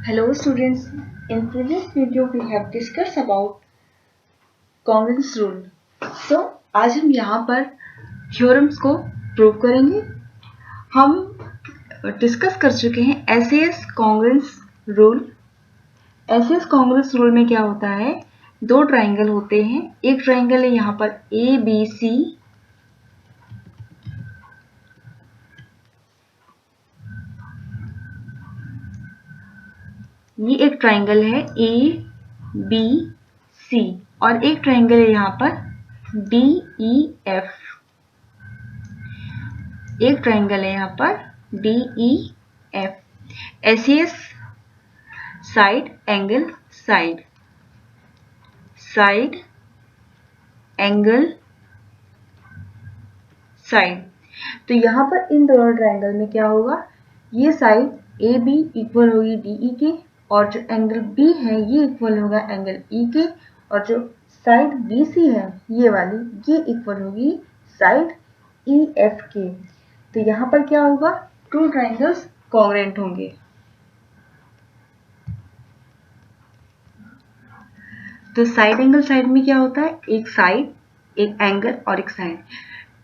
Hello students, in previous video we have discussed about congruence rule. So आज हम यहाँ पर theorems को प्रूव करेंगे। हम डिस्कस कर चुके हैं SAS congruence rule। SAS congruence rule में क्या होता है, दो ट्राइंगल होते हैं। एक ट्राइंगल है यहाँ पर ABC, ये एक ट्राइंगल है ABC और एक ट्राइंगल है यहाँ पर DEF। एक ट्राइंगल है यहाँ पर DEF। SAS side angle side, side angle side. तो यहाँ पर इन दोनों ट्राइंगल में क्या होगा, ये साइड AB इक्वल होगी DE के और जो एंगल B है ये इक्वल होगा एंगल E के और जो साइड BC है ये वाली ये इक्वल होगी साइड EF के। तो यहाँ पर क्या होगा, टू ट्राइंगल्स कॉन्ग्रुएंट होंगे। तो साइड एंगल साइड में क्या होता है, एक साइड, एक एंगल और एक side.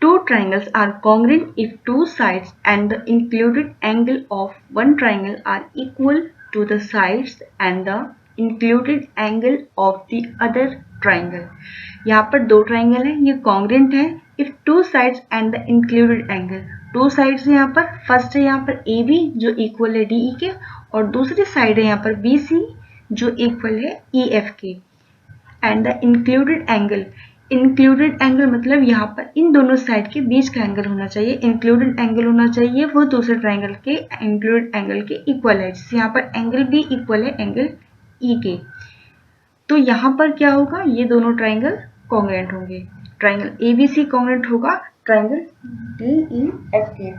Two triangles are congruent if two sides and the included angle of one triangle are equal to the sides and the included angle of the other triangle। यहाँ पर दो ट्राइंगल है, ये congruent है if two sides and the included angle। Two sides है यहाँ पर, first है यहाँ पर AB जो इक्वल है DE के और दूसरी साइड है यहाँ पर BC जो इक्वल है EF के। And the included angle, included angle मतलब यहाँ पर इन दोनों साइड के बीच का एंगल होना चाहिए। इंक्लूडेड एंगल होना चाहिए वो दूसरे ट्राइंगल के इंक्लूडेड एंगल के इक्वल है, जैसे यहाँ पर एंगल B इक्वल है एंगल E के। तो यहाँ पर क्या होगा, ये दोनों ट्राइंगल कॉन्ग्रुएंट होंगे। ट्राइंगल ABC कॉन्ग्रुएंट होगा ट्राइंगल DEF के।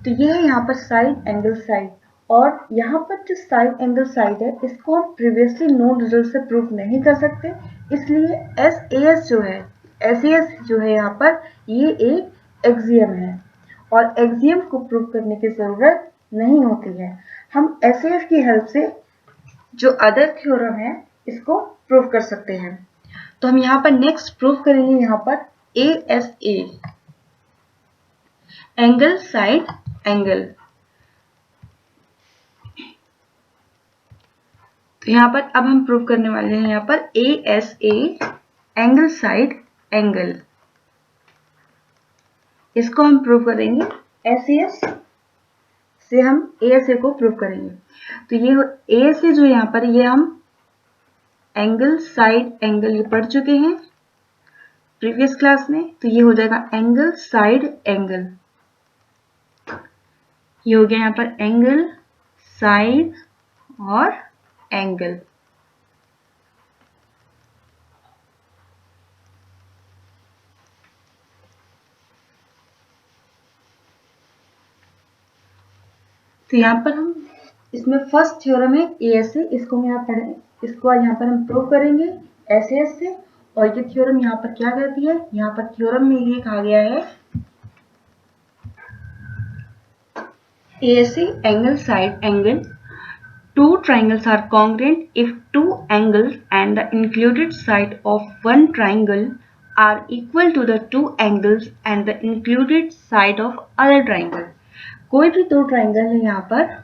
तो ये है यहाँ पर साइड एंगल साइड। और यहाँ पर जो साइड एंगल साइड है इसको हम प्रीवियसली नोन रिजल्ट से प्रूव नहीं कर सकते, इसलिए SAS जो है यहाँ पर ये एक एक्सियम है और एक्सियम को प्रूव करने की जरूरत नहीं होती है। हम SAS की हेल्प से जो अदर थ्योरम है इसको प्रूव कर सकते हैं। तो हम यहाँ पर नेक्स्ट प्रूव करेंगे यहाँ पर ASA, एंगल साइड एंगल। तो यहाँ पर अब हम प्रूव करने वाले हैं यहाँ पर ASA, एंगल साइड एंगल। इसको हम प्रूव करेंगे SAS से, हम ASA को प्रूव करेंगे। तो ये ASA जो यहाँ पर ये हम एंगल साइड एंगल ये पढ़ चुके हैं प्रीवियस क्लास में, तो ये हो जाएगा एंगल साइड एंगल। ये हो गया यहाँ पर एंगल साइड और एंगल। तो यहाँ पर हम इसमें फर्स्ट थ्योरम है ASA, इसको हम यहाँ पढ़े, इसको यहाँ पर हम प्रूव करेंगे SAS से। और ये थ्योरम यहाँ पर क्या कहती है, यहाँ पर थ्योरम में ये कहा गया है ASA angle side angle, two triangles are congruent if two angles and the included side of one triangle are equal to the two angles and the included side of other triangle। कोई भी दो triangle है यहाँ पर,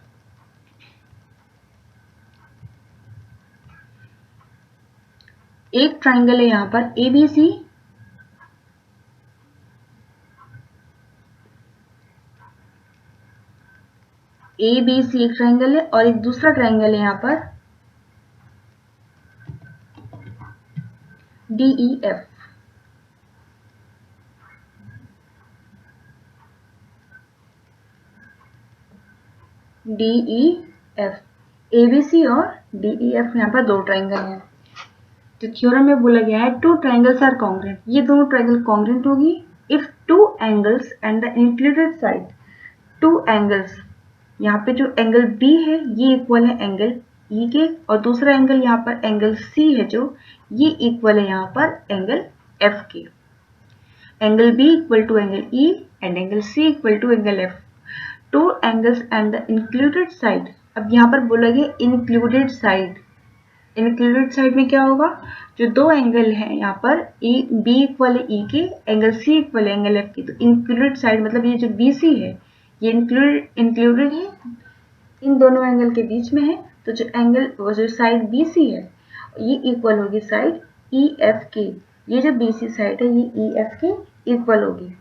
एक triangle है यहाँ पर ABC एक ट्राइंगल है और एक दूसरा ट्राइंगल है यहाँ पर DEF। ABC और DEF यहाँ पर दो ट्राइंगल हैं। तो थ्योरम में बोला गया है टू ट्राइंगल्स आर कॉन्ग्रुएंट, ये दोनों ट्राइंगल कॉन्ग्रुएंट होगी if two angles and the included side, two angles यहाँ पे जो एंगल B है ये इक्वल है एंगल E के और दूसरा एंगल यहाँ पर एंगल C है जो ये इक्वल है यहाँ पर एंगल F के। Angle B equal to angle E and angle C equal to angle F. Two angles and the included side अब यहाँ पर बोला गया इंक्लूडेड साइड। इंक्लूडेड साइड में क्या होगा, जो दो एंगल है यहाँ पर ए बी इक्वल है ई के, एंगल सी इक्वल है एंगल एफ की, तो इंक्लूडेड साइड मतलब ये जो बी सी है ये इंक्लूडेड है, इन दोनों एंगल के बीच में है। तो जो एंगल वो जो साइड बी सी है ये इक्वल होगी साइड ई एफ के, ये जो बी सी साइड है ये ई एफ के इक्वल होगी।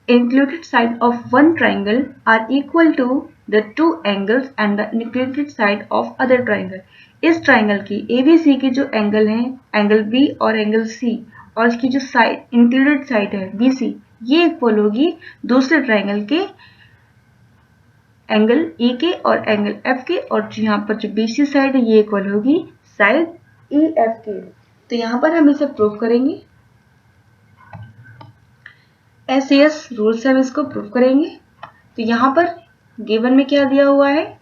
Included side of one triangle are equal to the two angles and the included side of other triangle। इस ट्राइंगल की ABC की जो एंगल है, एंगल B और एंगल C, और इसकी जो साइड इंक्लूडेड साइड है BC, ये इक्वल होगी दूसरे ट्राइंगल के एंगल E के और एंगल F के, और यहाँ पर जो BC साइड है ये इक्वल होगी साइड EF के। तो यहाँ पर हम इसे प्रूव करेंगे, SAS रूल से हम इसको प्रूव करेंगे। तो यहाँ पर गिवन में क्या दिया हुआ है,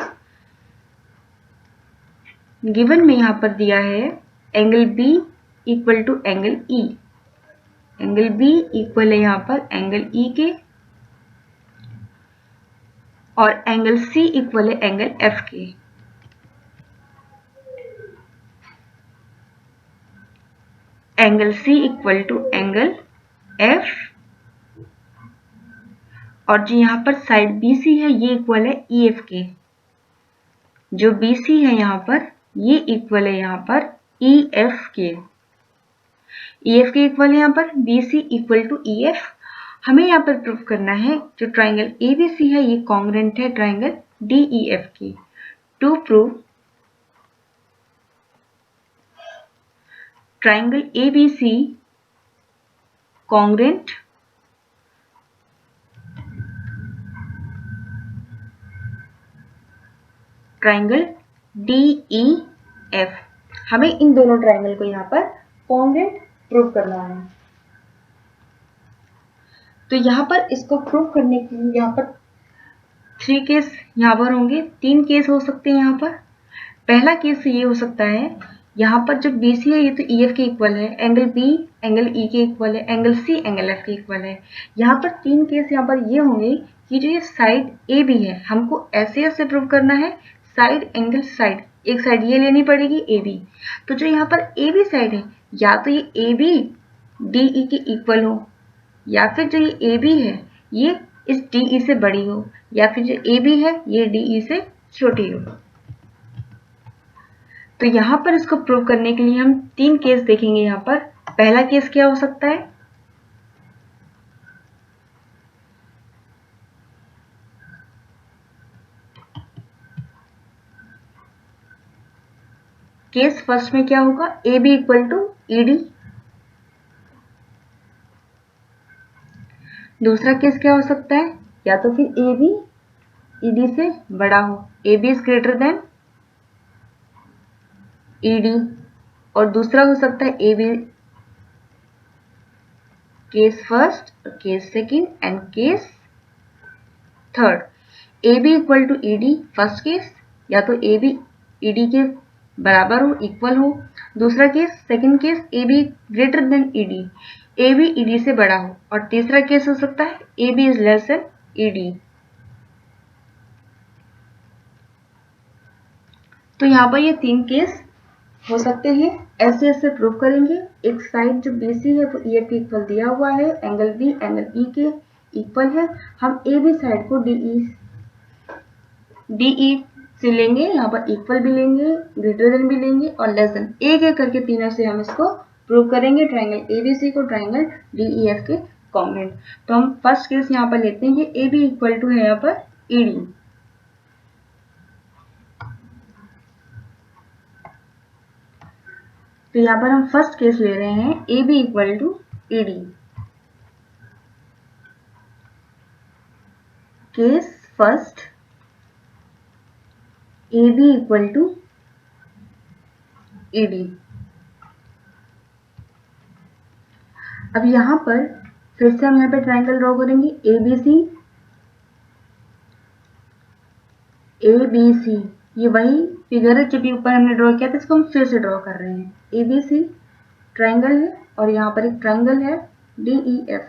गिवन में यहाँ पर दिया है angle B equal to angle E, angle B equal है यहाँ पर एंगल E के, और एंगल C इक्वल है एंगल F के। Angle C equal to angle F, और जो यहाँ पर साइड BC है ये इक्वल है EF के, जो BC है यहाँ पर ये इक्वल है यहाँ पर EF के, EF के इक्वल है यहाँ पर BC इक्वल टू EF। हमें यहाँ पर प्रूफ करना है जो ट्राइंगल ABC है ये कॉन्ग्रुएंट है ट्राइंगल DEF की। To prove triangle ABC congruent triangle DEF, हमें इन दोनों ट्राइंगल को यहाँ पर कॉन्ग्रुएंट प्रूव करना है। तो यहाँ पर इसको प्रूव करने के लिए यहाँ पर 3 केस यहाँ पर होंगे, 3 केस हो सकते हैं यहाँ पर। पहला केस ये हो सकता है, यहाँ पर जो BC है ये तो EF के इक्वल है, एंगल B एंगल E के इक्वल है, एंगल C एंगल F के इक्वल है। यहाँ पर 3 केस यहाँ पर ये होंगे कि जो ये साइड AB है हमको ऐसे प्रूव करना है, साइड एंगल साइड, एक साइड ये लेनी पड़ेगी AB। तो जो यहाँ पर AB साइड है या तो ये AB DE के इक्वल हो, या फिर जो ये AB है ये इस DE से बड़ी हो, या फिर जो AB है ये DE से छोटी हो। तो यहाँ पर इसको प्रूव करने के लिए हम 3 केस देखेंगे। यहाँ पर पहला केस क्या हो सकता है, केस फर्स्ट में क्या होगा, AB इक्वल टू ED। दूसरा केस क्या हो सकता है, या तो फिर AB ED से बड़ा हो, AB is greater than ED, और दूसरा हो सकता है AB, case first, case second and case third. AB equal to ED first case, या तो AB ED के बराबर हो, इक्वल हो। दूसरा case second case AB greater than ED, AB ED से बड़ा हो। और तीसरा केस हो सकता है AB is less than ED। तो यहाँ पर ये 3 केस हो सकते हैं, ऐसे प्रूव करेंगे। एक साइड जो BC है वो EF के इक्वल दिया हुआ है, एंगल B एंगल E के इक्वल है। हम AB साइड को DE से लेंगे, यहाँ पर इक्वल भी लेंगे, ग्रेटर देन भी लेंगे और लेस देन, एक एक करके तीनों से हम इसको प्रूव करेंगे ट्राइंगल ABC को ट्राइंगल DEF के कॉन्ग्रुएंट। तो हम फर्स्ट केस यहाँ पर लेते हैं कि AB इक्वल टू है यहाँ पर ED। तो यहाँ पर हम फर्स्ट केस ले रहे हैं AB equal to ED। Case first AB equal to ED। अब यहाँ पर फिर से हम यहाँ पे ट्राइंगल ड्रॉ करेंगे ABC, ये वही फिगर है जो भी ऊपर हमने ड्रॉ किया था, इसको हम फिर से ड्रॉ कर रहे हैं। ABC ट्राइंगल है और यहाँ पर एक ट्राइंगल है DEF।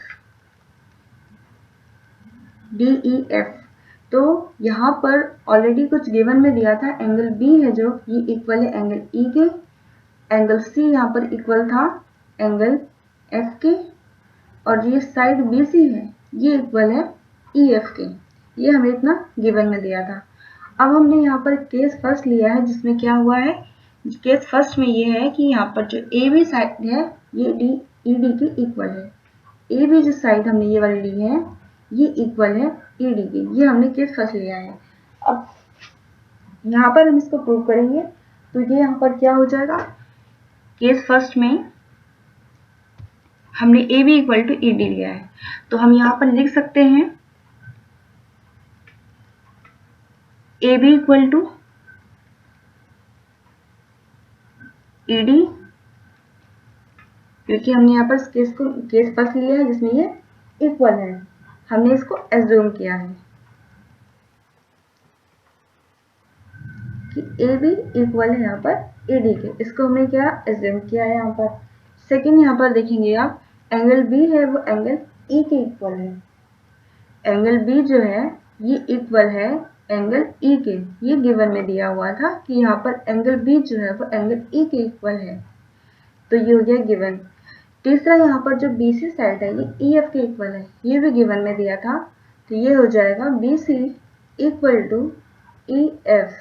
तो यहाँ पर ऑलरेडी कुछ गिवन में दिया था, एंगल बी है जो ये इक्वल है एंगल ई के, एंगल सी यहाँ पर इक्वल था एंगल एफ के, और ये साइड बी सी है ये इक्वल है ई एफ के। ये हमें इतना गिवन में दिया था। अब हमने यहाँ पर केस फर्स्ट लिया है जिसमें क्या हुआ है, केस फर्स्ट में ये है कि यहाँ पर जो ए बी साइड है ये डी ई डी के इक्वल है। ए बी जो साइड हमने ये वाली ली है ये इक्वल है ई डी के, ये हमने केस फर्स्ट लिया है। अब यहाँ पर हम इसको प्रूव करेंगे तो ये यहाँ पर क्या हो जाएगा, केस फर्स्ट में हमने A B equal to E D लिया है, तो हम यहाँ पर लिख सकते हैं A B equal to E D, क्योंकि हमने यहाँ पर केस फर्स्ट लिया है जिसमें ये इक्वल है, हमने इसको एज्यूम किया है कि ए बी इक्वल है यहाँ पर ए डी के, इसको हमने क्या एज्यूम किया है यहाँ पर। सेकेंड यहाँ पर देखेंगे आप, एंगल बी है वो एंगल ई के इक्वल है, एंगल बी जो है ये इक्वल है एंगल ई के, ये गिवन में दिया हुआ था कि यहाँ पर एंगल बी जो है वो एंगल ई के इक्वल है, तो ये हो गया गिवन। तीसरा यहाँ पर जो बी सी साइड है ये ई एफ के इक्वल है, ये भी गिवन में दिया था, तो ये हो जाएगा B C equal to E F,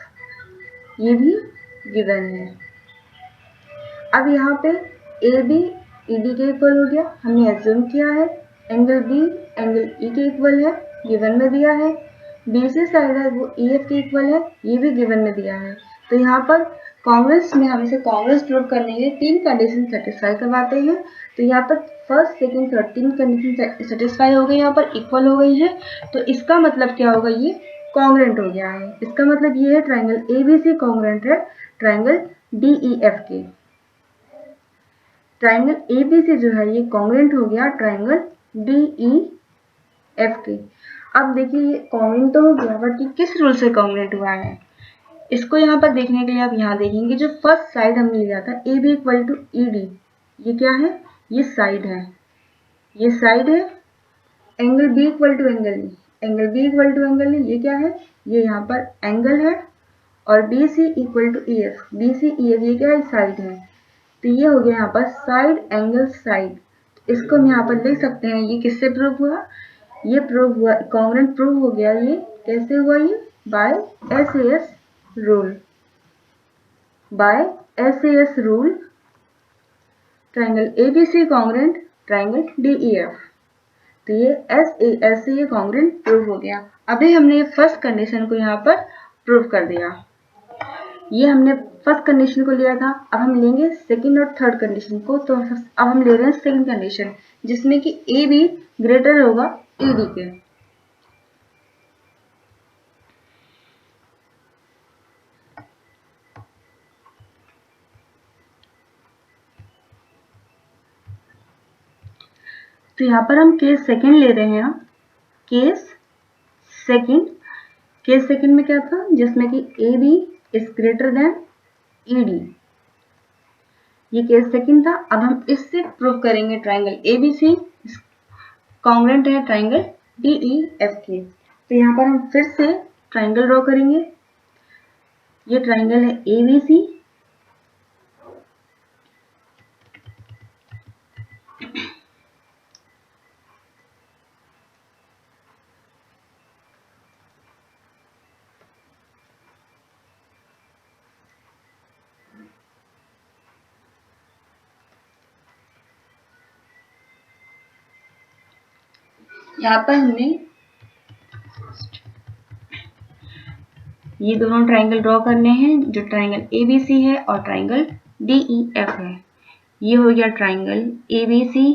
ये भी गिवन है। अब यहाँ पे ए बी ई डी के इक्वल हो गया, हमने एज्यूम किया है, एंगल बी एंगल ई के इक्वल है, गिवन में दिया है, बी सी साइड है वो ई एफ के इक्वल है, ये भी गिवन में दिया है। तो यहाँ पर कांग्रेस में हम इसे कांग्रेस प्रूव करने के लिए तीन कंडीशन सेटिस्फाई करवाते हैं, तो यहाँ पर फर्स्ट सेकंड थर्ड तीन कंडीशन सेटिस्फाई हो गई, यहाँ पर इक्वल हो गई है, तो इसका मतलब क्या होगा, ये कॉन्ग्रेंट हो गया है। इसका मतलब ये है triangle A B C congruent है ट्राइंगल डी ई एफ के, ट्राइंगल ए बी सी जो है ये कॉन्ग्रेंट हो गया ट्राइंगल डी ई एफ के। अब देखिए ये कॉन्ग्रेंट तो हो गया, बट ये किस रूल से कॉन्ग्रेंट हुआ है, इसको यहाँ पर देखने के लिए आप यहाँ देखेंगे, जो फर्स्ट साइड हमने लिया था A B equal to E D, ये क्या है, ये साइड है, ये साइड है, angle B equal to angle E, angle B equal to angle E, ये क्या है, ये यहाँ पर एंगल है, और B C equal to E F, B C E F ये क्या है, साइड है, तो ये हो गया यहाँ पर साइड एंगल साइड। इसको हम यहाँ पर लिख सकते हैं, ये किससे प्रूव हुआ, ये प्रूव हुआ, कॉन्ग्रेंट प्रूव हो गया, ये कैसे हुआ, ये by S A S rule, by S A S rule triangle A B C congruent triangle D E F, तो ये एस से ये कॉन्ग्रेंट प्रूव हो गया। अभी हमने फर्स्ट कंडीशन को यहाँ पर प्रूव कर दिया, ये हमने फर्स्ट कंडीशन को लिया था, अब हम लेंगे सेकंड और थर्ड कंडीशन को। तो अब हम ले रहे हैं सेकंड कंडीशन जिसमें कि ए बी ग्रेटर होगा ई डी के। तो यहाँ पर हम केस सेकंड ले रहे हैं, केस सेकंड में क्या था, जिसमें कि A B is greater than E D, ये केस सेकंड था। अब हम इससे प्रूव करेंगे triangle A B C congruent है ट्राइंगल डी ई एफ के। तो यहाँ पर हम फिर से ट्राइंगल ड्रॉ करेंगे, ये ट्राइंगल है ए बी सी, यहाँ पर हमने ये दोनों ट्राइंगल ड्रॉ करने हैं, जो ट्राइंगल ए बी सी है और ट्राइंगल डी ई एफ है। ये हो गया ट्राइंगल ए बी सी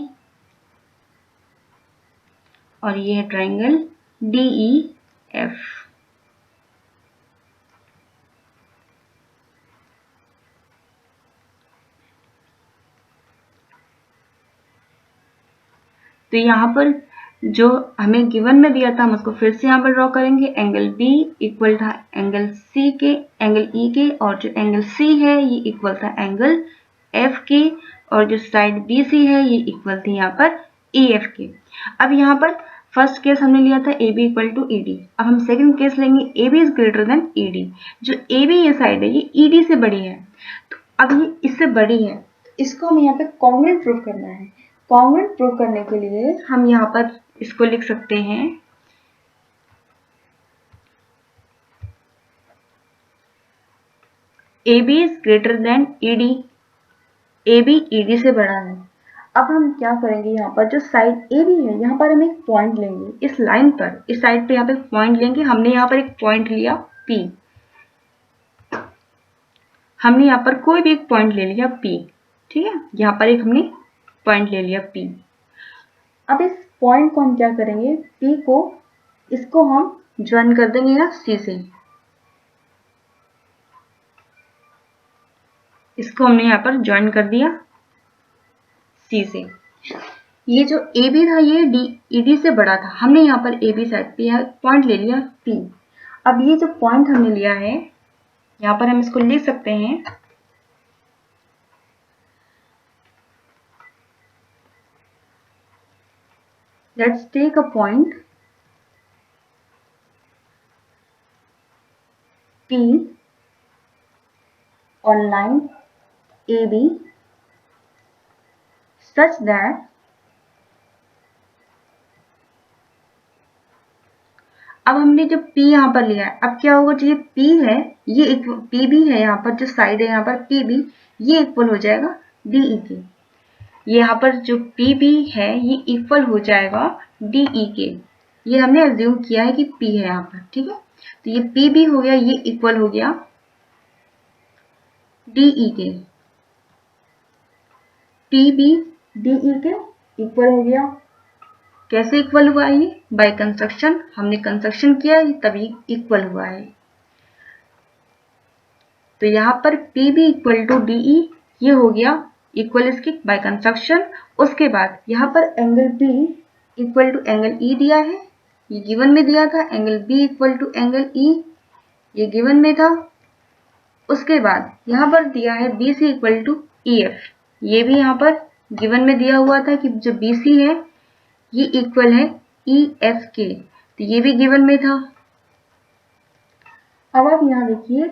और ये है ट्राइंगल डी ई एफ। तो यहाँ पर जो हमें गिवन में दिया था हम उसको फिर से यहाँ पर ड्रॉ करेंगे। एंगल बी इक्वल था एंगल सी के, एंगल ई के, और जो एंगल सी है ये इक्वल था एंगल एफ के, और जो साइड बी सी है ये इक्वल थी यहाँ पर ई एफ के। अब यहाँ पर फर्स्ट केस हमने लिया था A B equal to E D. अब हम सेकंड केस लेंगे A B is greater than E D. जो ए बी ये साइड है ये ई डी से बड़ी है, तो अब ये इससे बड़ी है, इसको हमें यहाँ पे कॉन्ग्रुएंट प्रूव करना है। कॉन्ग्रुएंट प्रूव करने के लिए हम यहाँ पर इसको लिख सकते हैं A B is greater than E D, A B E D से बड़ा है। अब हम क्या करेंगे, यहाँ पर जो साइड ए बी है यहाँ पर हम एक पॉइंट लेंगे, इस लाइन पर इस साइड पे यहाँ पे पॉइंट लेंगे। हमने यहाँ पर एक पॉइंट लिया P, हमने यहाँ पर कोई भी एक पॉइंट ले लिया P, ठीक है, यहाँ पर एक हमने पॉइंट ले लिया P। अब इस पॉइंट को हम क्या करेंगे, P को इसको हम ज्वाइन कर देंगे यहाँ C से, इसको हमने यहाँ पर ज्वाइन कर दिया C से। ये जो AB था ये ED से बड़ा था, हमने यहाँ पर AB साइड पे यहाँ पॉइंट ले लिया P। अब ये जो पॉइंट हमने लिया है यहाँ पर हम इसको लिख सकते हैं let's take a point P on line AB such that अब हमने जो P यहाँ पर लिया है, अब क्या होगा, जो ये P है ये एक PB है, यहाँ पर जो साइड है यहाँ पर PB ये इक्वल हो जाएगा DE के। ये यहाँ पर जो PB है ये इक्वल हो जाएगा DE के। ये हमने अज्यूम किया है कि P है यहाँ पर, ठीक है। तो ये PB हो गया, ये इक्वल हो गया DE के। PB DE के इक्वल हो गया। कैसे इक्वल हुआ ये, बाय कंस्ट्रक्शन, हमने कंस्ट्रक्शन किया है तभी इक्वल हुआ है। तो यहाँ पर PB इक्वल टू DE ये हो गया इक्वल इसके बाय कंस्ट्रक्शन। उसके बाद यहाँ पर angle B equal to angle E दिया है, ये गिवन में दिया था, angle B equal to angle E ये गिवन में था। उसके बाद यहाँ पर दिया है BC इक्वल टू EF, ये भी यहाँ पर गिवन में दिया हुआ था कि जो BC है ये इक्वल है EF के, तो ये भी गिवन में था। अब आप यहाँ देखिए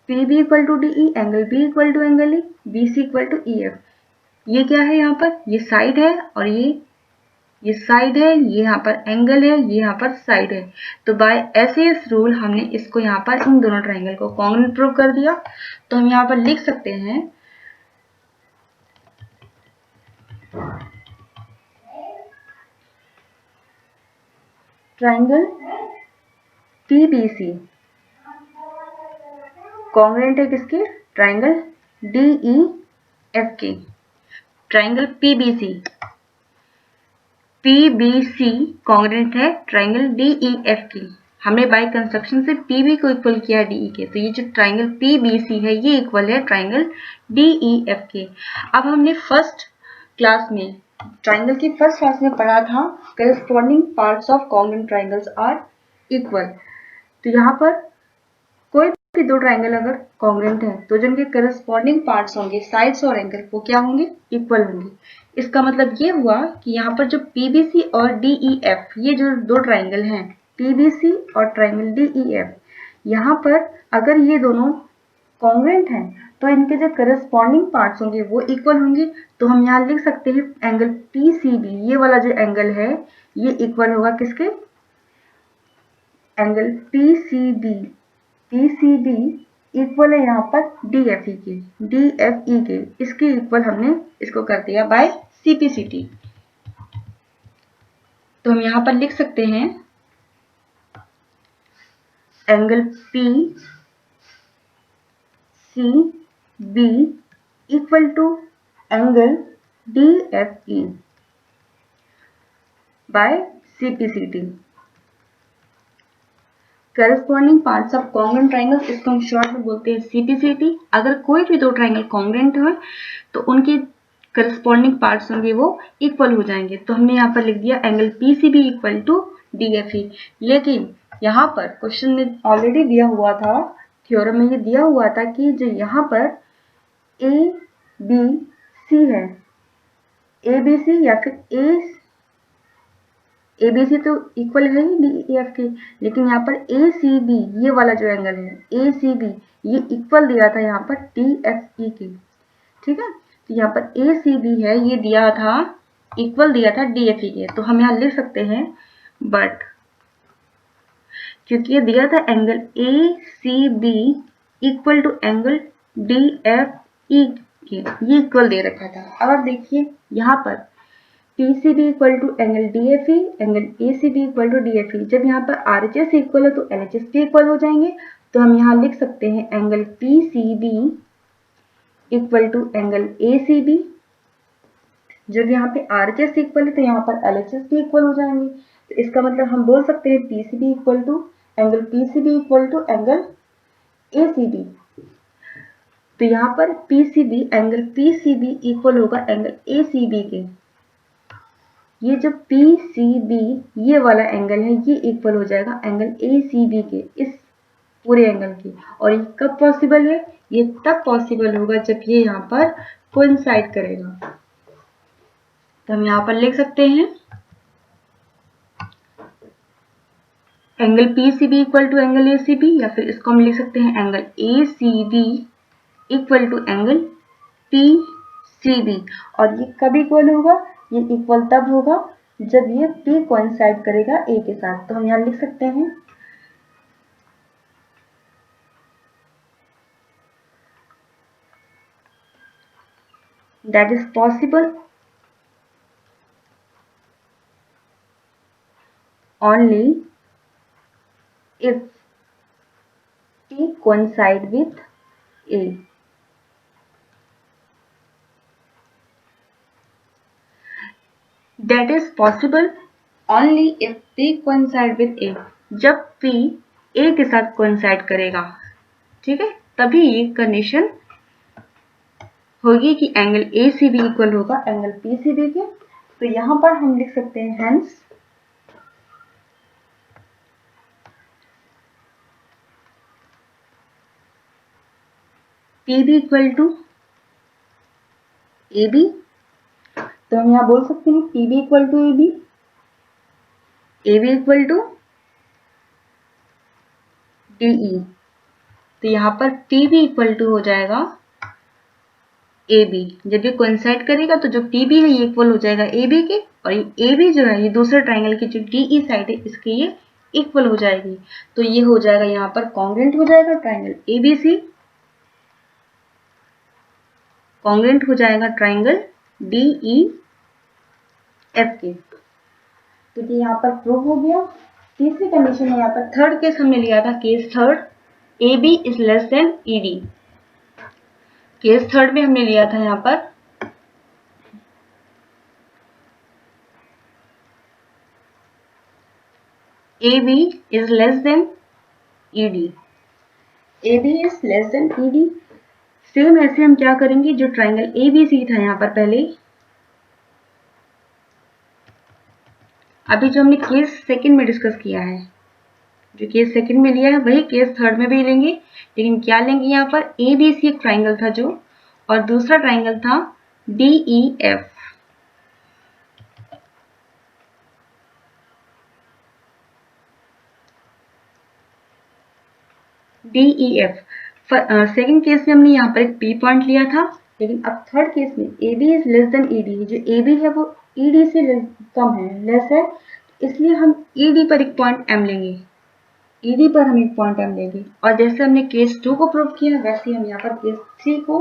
PB equal to DE, angle B equal to angle E, BC equal to EF, ये क्या है यहाँ पर, ये साइड है और ये साइड है, ये यहाँ पर एंगल है, ये यहाँ पर साइड है। तो बाय एसएस रूल हमने इसको यहाँ पर इन दोनों ट्राइंगल को कॉन्ग्रुएंट प्रूव कर दिया। तो हम यहाँ पर लिख सकते हैं ट्राइंगल PBC कॉन्ग्रुएंट है किसके, ट्राइंगल DEF के। ट्राइंगल PBC कॉन्ग्रुएंट है ट्राइंगल DEF की। हमने बाय कंस्ट्रक्शन से PB को इक्वल किया DE के, तो ये जो ट्राइंगल PBC है ये इक्वल है ट्राइंगल DEF के। अब हमने फर्स्ट क्लास में ट्राइंगल की फर्स्ट क्लास में पढ़ा था corresponding parts of congruent triangles are equal. तो यहाँ पर कोई भी दो ट्राइंगल अगर कॉन्ग्रुएंट है तो जिनके करस्पॉन्डिंग पार्ट्स होंगे, साइड्स और एंगल, वो क्या होंगे, इक्वल होंगे। इसका मतलब ये हुआ कि यहाँ पर जो PBC और DEF ये जो दो ट्राइंगल हैं PBC और ट्राइंगल DEF, यहाँ पर अगर ये दोनों कॉन्ग्रुएंट हैं तो इनके जो करस्पॉन्डिंग पार्ट्स होंगे वो इक्वल होंगे। तो हम यहाँ लिख सकते हैं एंगल PCB, ये वाला जो एंगल है ये इक्वल होगा किसके, एंगल PCB इक्वल है यहाँ पर DFE के, इसके इक्वल हमने इसको कर दिया बाय CPCT। तो हम यहाँ पर लिख सकते हैं angle PCB equal to angle DFE by CPCT। Corresponding parts of congruent triangles, इसको हम शॉर्ट में बोलते हैं CPCT। अगर कोई भी दो ट्राइंगल कॉन्ग्रुएंट हो तो उनके करस्पॉन्डिंग पार्ट्स होंगे वो इक्वल हो जाएंगे। तो हमने यहाँ पर लिख दिया angle PCB equal to DFE। लेकिन यहाँ पर क्वेश्चन में ऑलरेडी दिया हुआ था, थ्योरम में ये दिया हुआ था कि जो यहाँ पर ABC है, ABC या फिर ABC तो इक्वल है ही DEF के, लेकिन यहाँ पर ACB ये वाला जो एंगल है ACB ये इक्वल दिया था यहाँ पर DFE के, ठीक है। तो यहाँ पर ACB है ये दिया था, इक्वल दिया था DFE के, तो हम यहाँ लिख सकते हैं बट क्योंकि ये दिया था angle ACB equal to angle DFE के, ये इक्वल दे रखा था। अब आप देखिए यहाँ पर PCB equal to angle DFE, angle ACB equal to DFE। जब यहाँ पर RHS इक्वल है तो LHS भी इक्वल हो जाएंगे, तो हम यहाँ लिख सकते हैं angle PCB equal to angle ACB। जब यहाँ पे RHS इक्वल है तो यहाँ पर LHS भी इक्वल हो जाएंगे, तो इसका मतलब हम बोल सकते हैं PCB equal to angle PCB equal to angle ACB। तो यहाँ पर PCB एंगल PCB इक्वल होगा एंगल ACB के। ये जो PCB ये वाला एंगल है ये इक्वल हो जाएगा एंगल ACB के, इस पूरे एंगल की। और ये कब पॉसिबल है? ये तब पॉसिबल होगा जब ये यहाँ पर कोइंसाइड करेगा। तो हम यहाँ पर लिख सकते हैं angle PCB equal to angle ACB, या फिर इसको हम लिख सकते हैं angle ACB equal to angle PCB। और ये कब इक्वल होगा? ये इक्वल तब होगा जब ये P कोइंसाइड करेगा A के साथ। तो हम यहाँ लिख सकते हैं that is possible only if P coincide with A। That is possible only if P coincide with A। जब P A के साथ coincide करेगा, ठीक है, तभी ये कंडीशन होगी कि एंगल ACB इक्वल होगा एंगल PCB के। तो यहाँ पर हम लिख सकते हैं hence PB equal to AB। तो हम यहाँ बोल सकते हैं PB equal to AB, AB equal to DE। तो यहाँ पर PB इक्वल टू हो जाएगा AB। जब ये कोइंसाइड करेगा तो जो PB है ये इक्वल हो जाएगा AB के, और ये AB जो है ये दूसरे ट्राइंगल की जो DE साइड है इसके ये इक्वल हो जाएगी। तो ये हो जाएगा यहाँ पर कॉन्ग्रुएंट हो जाएगा ट्राइंगल ABC, कॉन्ग्रुएंट हो जाएगा ट्राइंगल DEF के। तो ये यहाँ पर प्रूव हो गया। तीसरी कंडीशन है यहाँ पर थर्ड केस हमने लिया था, case third AB is less than ED। Case third में हमने लिया था यहाँ पर AB is less than ED। AB is less than ED। Same ऐसे हम क्या करेंगे, जो ट्राइंगल ABC था यहाँ पर पहले, अभी जो हमने केस सेकंड में डिस्कस किया है, जो केस सेकंड में लिया है वही केस थर्ड में भी लेंगे, लेकिन क्या लेंगे यहाँ पर ABC एक ट्राइंगल था जो, और दूसरा ट्राइंगल था DEF। DEF सेकंड केस में हमने यहाँ पर एक P पॉइंट लिया था, लेकिन अब थर्ड केस में AB is less than ED। जो AB है वो ED से कम है, लेस है, इसलिए हम ED पर एक पॉइंट M लेंगे, ED पर हम एक पॉइंट M लेंगे। और जैसे हमने केस 2 को प्रूव किया वैसे हम यहाँ पर केस 3 को,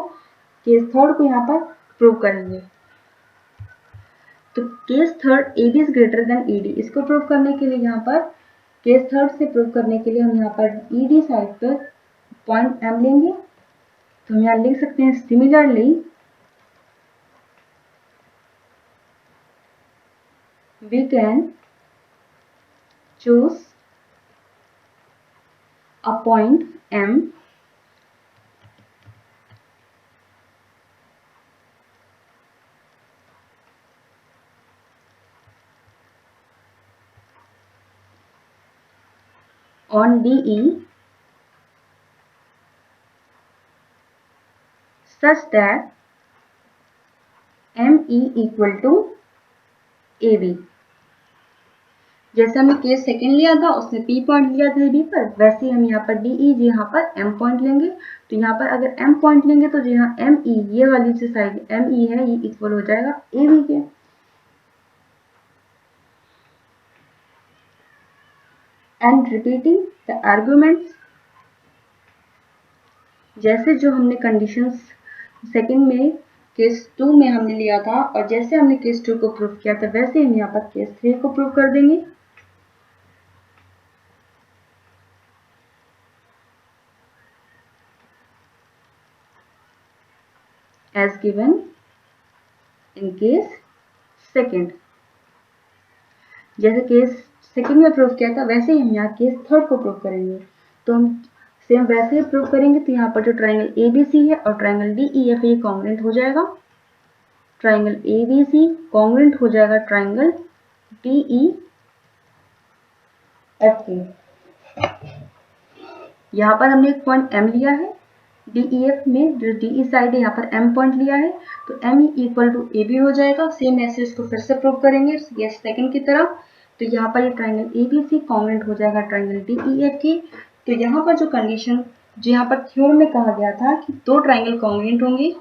केस थर्ड को यहाँ पर प्रूव करेंगे। तो case third AB is greater than ED, इसको प्रूव करने के लिए यहाँ पर केस थर्ड से प्रूव करने के लिए हम यहाँ पर ED साइड पर पॉइंट M लेंगे। तो हम यहाँ लिख सकते हैं similarly we can choose a point M on DE such that ME equal to AB। जैसे हमने केस सेकंड लिया था, उसने P पॉइंट लिया था B पर, वैसे ही हम यहाँ पर DE यहाँ पर M पॉइंट लेंगे। तो यहाँ पर अगर M पॉइंट लेंगे तो यहाँ ME, ये वाली जो साइड ME है, ये इक्वल हो जाएगा AB के। एंड रिपीटिंग द आर्ग्यूमेंट्स, जैसे जो हमने कंडीशंस सेकंड में केस 2 में हमने लिया था और जैसे हमने केस 2 को प्रूव किया था, वैसे हम यहाँ पर केस 3 को प्रूव कर देंगे। As given in case second, जैसे केस सेकंड में प्रूव किया था, वैसे ही हम यहाँ केस थर्ड को प्रूव करेंगे। तो हम सेम वैसे ही प्रूव करेंगे। तो यहाँ पर जो ट्राइंगल ABC है और ट्राइंगल DEF ये कॉन्ग्रुएंट हो जाएगा। ट्राइंगल ABC कॉन्ग्रुएंट हो जाएगा ट्राइंगल DEF के। यहाँ पर हमने एक पॉइंट M लिया है, DEF में जो DE साइड है यहाँ पर M पॉइंट लिया है, तो ME इक्वल टू AB हो जाएगा। सेम ऐसे इसको फिर से प्रूव करेंगे ये सेकंड की तरफ। तो यहाँ पर ये ट्राइंगल ABC कॉन्ग्रुएंट हो जाएगा ट्राइंगल DEF की। तो यहाँ पर जो कंडीशन जो यहाँ पर थ्योरम में कहा गया था कि दो ट्राइंगल कॉन्ग्रुएंट होंगे,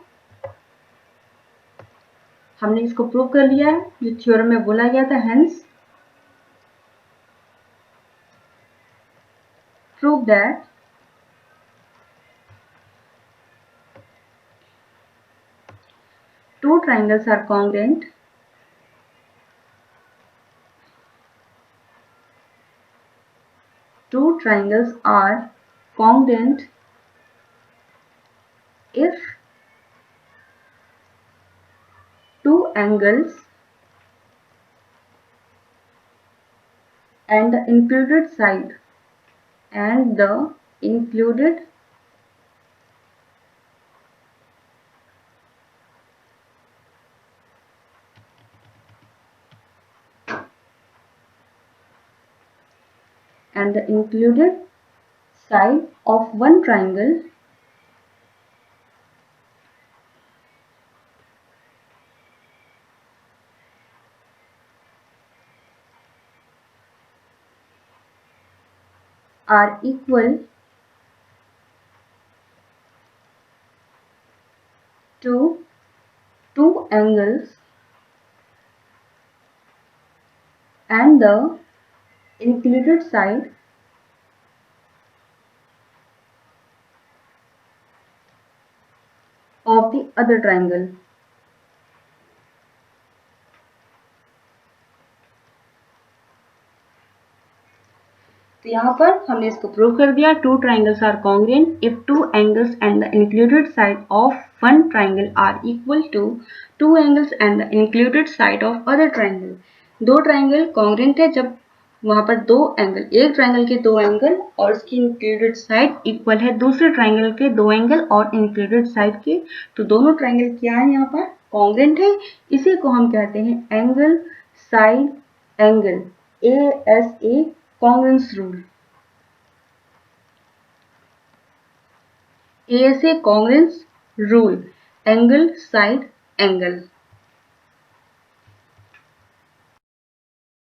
हमने इसको प्रूव कर लिया है जो थ्योरम में बोला गया था। Hence prove that two triangles are congruent if two angles and the included side and the included side of one triangle are equal to two angles and the included side of the other triangle. तो यहाँ पर हमने इसको prove कर दिया। Two triangles are congruent if two angles and the included side of one triangle are equal to two angles and the included side of other triangle. दो triangle congruent है जब वहां पर दो एंगल, एक ट्राइंगल के दो एंगल और उसकी इंक्लूडेड साइड इक्वल है दूसरे ट्राइंगल के दो एंगल और इंक्लूडेड साइड के। तो दोनों ट्राइंगल क्या है, यहाँ पर कॉन्ग्रुएंट है। इसी को हम कहते हैं angle side angle, ASA congruence rule। ASA congruence rule, angle side angle।